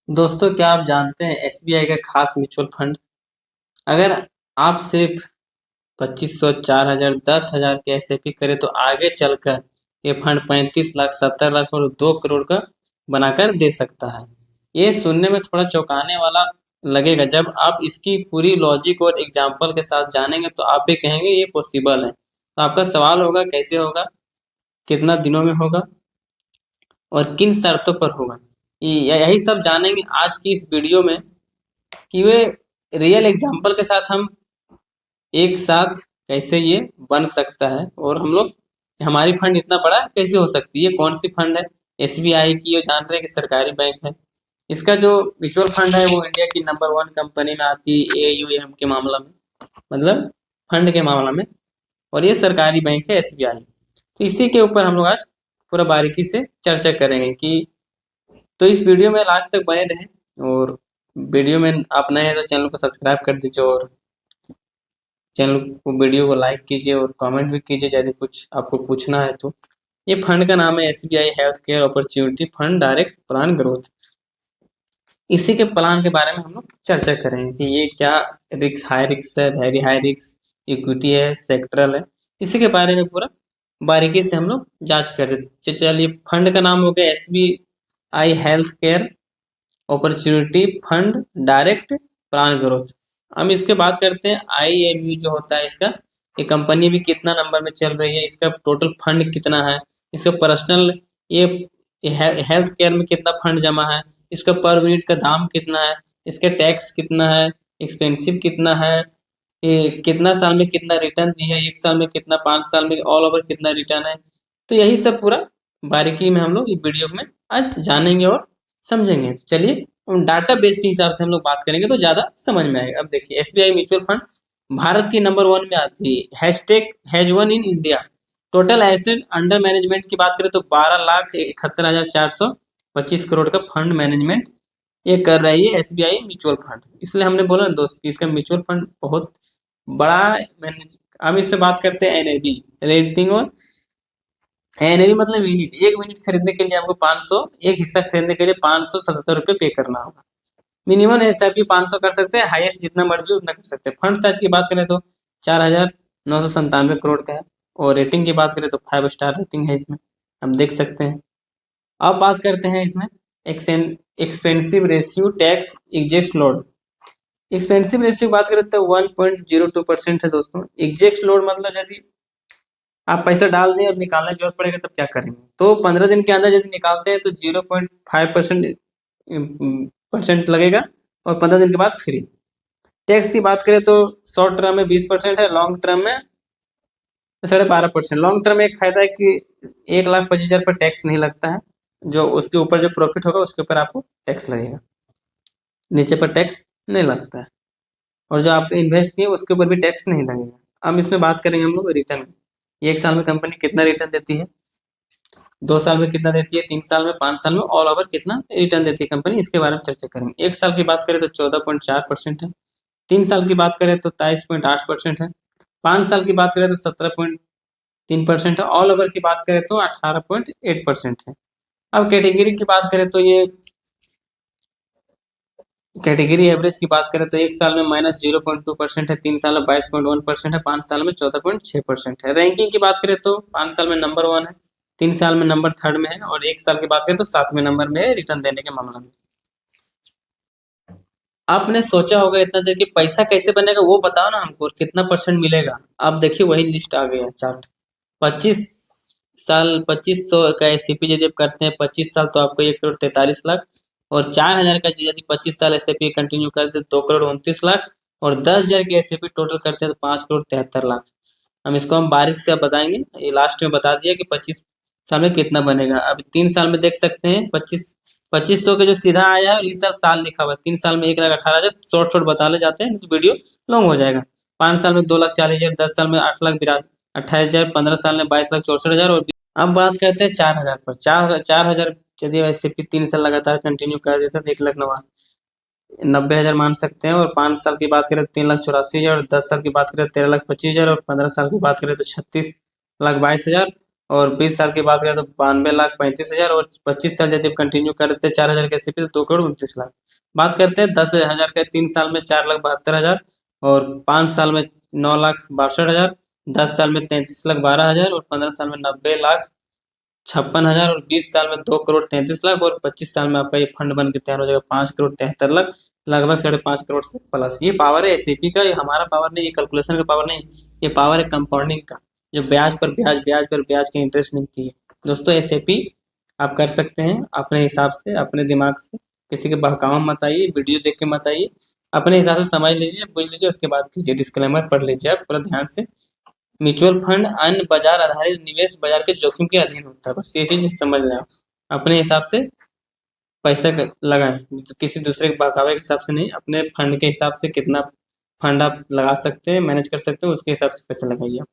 दोस्तों, क्या आप जानते हैं एसबीआई का खास म्यूचुअल फंड? अगर आप सिर्फ 2500, 4000, 10,000 के एसआईपी करें तो आगे चलकर ये फंड 35 लाख, 70 लाख और 2 करोड़ का बनाकर दे सकता है। ये सुनने में थोड़ा चौंकाने वाला लगेगा। जब आप इसकी पूरी लॉजिक और एग्जाम्पल के साथ जानेंगे तो आप भी कहेंगे ये पॉसिबल है। तो आपका सवाल होगा, कैसे होगा, कितना दिनों में होगा और किन शर्तों पर होगा। यही सब जानेंगे आज की इस वीडियो में कि वे रियल एग्जाम्पल के साथ हम एक साथ कैसे ये बन सकता है और हम लोग हमारी फंड इतना बड़ा कैसे हो सकती है। कौन सी फंड है? एसबीआई की। ये जान रहे हैं कि सरकारी बैंक है। इसका जो म्यूचुअल फंड है वो इंडिया की नंबर 1 कंपनी में आती है एयूएम के मामला में, मतलब फंड के मामला में। और ये सरकारी बैंक है एसबीआई। तो इसी के ऊपर हम लोग आज पूरा बारीकी से चर्चा करेंगे कि तो इस वीडियो में लास्ट तक बने रहें। और वीडियो में आप नए हैं तो चैनल को सब्सक्राइब कर दीजिए और चैनल को, वीडियो को लाइक कीजिए और कमेंट भी कीजिए यदि कुछ आपको पूछना है तो। ये फंड का नाम है SBI health care opportunity fund direct plan growth. इसी के प्लान के बारे में हम लोग चर्चा करेंगे कि ये क्या रिक्स, हाई रिक्स है, वेरी हाई रिक्स, इक्विटी है, सेक्टरल है। इसी के बारे में पूरा बारीकी से हम लोग जांच कर रहे थे। चलिए, फंड का नाम हो गया SBI health care opportunity fund direct plan growth. हम इसके बात करते हैं आईएमयू जो होता है इसका, ये कंपनी भी कितना नंबर में चल रही है, इसका टोटल फंड कितना है, इसका पर्सनल ये हेल्थ केयर में कितना फंड जमा है, इसका पर यूनिट का दाम कितना है, इसका टैक्स कितना है, एक्सपेंसिव कितना है, ये कितना साल में कितना रिटर्न दी है, 1 साल में कितना, 5 साल में ऑल ओवर कितना रिटर्न है। तो यही सब पूरा बारीकी में हम लोग इस वीडियो में आज जानेंगे और समझेंगे। तो चलिए, डाटा बेस के हिसाब से हम लोग बात करेंगे तो ज्यादा समझ में आएगा। अब देखिए, एसबीआई म्यूचुअल फंड भारत की नंबर 1 में आती है। Hashtag has 1 in India. Total asset under management की बात करें तो 12,71,425 करोड़ का फंड मैनेजमेंट ये कर रही है एसबीआई म्यूचुअल फंड। इसलिए हमने बोला ना दोस्त कि इसका म्यूचुअल फंड बहुत बड़ा मैनेज। हम इससे बात करते हैं एनएवी रेटिंग। और एनएवी मतलब यूनिट। एक यूनिट खरीदने के लिए आपको 500, एक हिस्सा खरीदने के लिए 577 रुपये पे करना होगा। मिनिमम एसआईपी 500 कर सकते हैं, हाईएस्ट जितना मर्जी उतना कर सकते हैं। फंड साइज की बात करें तो 4,997 करोड़ का है। और रेटिंग की बात करें तो 5 स्टार रेटिंग है इसमें, हम देख सकते हैं। अब बात करते हैं इसमें expensive ratio tax exit load. Expensive ratio की बात करें तो 1.02% है दोस्तों। एग्जेस्ट लोड मतलब यदि आप पैसा डाल दें और निकालने की जरूरत पड़ेगा तब क्या करेंगे, तो 15 दिन के अंदर यदि निकालते हैं तो 0.5% लगेगा और 15 दिन के बाद फ्री। टैक्स की बात करें तो शॉर्ट टर्म में 20% है, लॉन्ग टर्म में 12.5%। लॉन्ग टर्म में एक फायदा है कि 1,25,000 पर टैक्स नहीं लगता है। जो उसके ऊपर जो प्रॉफिट होगा उसके ऊपर आपको टैक्स लगेगा, नीचे पर टैक्स नहीं लगता है। और जो आप इन्वेस्ट किए उसके ऊपर भी टैक्स नहीं लगेगा। अब इसमें बात करेंगे हम लोग रिटर्न। 1 साल में कंपनी कितना रिटर्न देती है, 2 साल में कितना देती है, 3 साल में, 5 साल में, ऑल ओवर कितना रिटर्न देती है कंपनी, इसके बारे में चर्चा करेंगे। 1 साल की बात करें तो 14.4% है। 3 साल की बात करें तो 23.8% है। 5 साल की बात करें तो 17.3% है। ऑल ओवर की बात करें तो 18.8% है। अब कैटेगरी की बात करें तो ये कैटेगरी एवरेज की बात करें तो 1 साल में -0.2% है, 3 साल में 22.1% है, 5 साल में 14.6% है। रैंकिंग की बात करें तो 5 साल में नंबर 1 है, 3 साल में नंबर 3rd में है और 1 साल की बात करें तो 7वें नंबर में है रिटर्न देने के मामला में। आपने सोचा होगा इतना देर कि पैसा कैसे बनेगा वो बताओ ना हमको और कितना परसेंट मिलेगा। आप देखिए वही लिस्ट आ गया चार्ट। 25 साल 2500 का एसआईपी यदि आप करते हैं 25 साल तो आपको 1,43,00,000। और 4,000 का यदि 25 साल एसआईपी कंटिन्यू करते हैं 2,29,00,000। और 10,000 की एसआईपी टोटल करते हैं तो 5,73,00,000। हम इसको हम बारीक से अब बताएंगे। ये लास्ट में बता दिया कि 25 साल में कितना बनेगा। अब 3 साल में देख सकते हैं 2500 के जो सीधा आया है और इस साल साल लिखा हुआ है। 3 साल में 1,18,000। शॉर्ट शॉर्ट बताने जाते हैं तो वीडियो लॉन्ग हो जाएगा। 5 साल में 2,40,000, 10 साल में 8,28,000, 15 साल में 22,64,000। और अब बात करते हैं 4,000 पर। 4,000 यदि वैसे भी 3 साल लगातार कंटिन्यू कर देता है तो 1,90,000 मान सकते हैं। और 5 साल की बात करें तो 3,84,000। और 10 साल की बात करें तो 13,25,000। और 15 साल की बात करें तो 36,22,000। और 20 साल की बात करें तो 92,35,000, और 25 साल यदि कंटिन्यू करते 4,000 के एस तो 2,29,00,000। बात करते हैं 10,000 के 3 साल में 4,72,000, और 5 साल में 9,62,000, 10 साल में 33,12,000, और 15 साल में 90,56,000, और 20 साल में 2,33,00,000, और 25 साल में आपका ये फंड बन के तैयार हो जाएगा 5,73,00,000, लगभग 5.5 करोड़ से प्लस। ये पावर है एसआईपी का, ये हमारा पावर नहीं, ये कैलकुलेशन का पावर नहीं, ये पावर है कंपाउंडिंग का, जो ब्याज पर ब्याज, ब्याज पर ब्याज के इंटरेस्ट मिलती है। दोस्तों एसआईपी आप कर सकते हैं अपने हिसाब से, अपने दिमाग से, किसी के बहकावा में मत आइए, वीडियो देख के मत आइए, अपने हिसाब से समझ लीजिए, बुझ लीजिए, उसके बाद कीजिए। डिस्क्लेमर पढ़ लीजिए आप पूरा ध्यान से। म्यूचुअल फंड अन्य बाजार आधारित निवेश बाजार के जोखिम के अधीन होता है, बस ये चीज समझ लें आप। अपने हिसाब से पैसे लगाएं, किसी दूसरे के बहकावे के हिसाब से नहीं, अपने फंड के हिसाब से कितना फंड आप लगा सकते हैं, मैनेज कर सकते हैं, उसके हिसाब से पैसे लगाइए आप।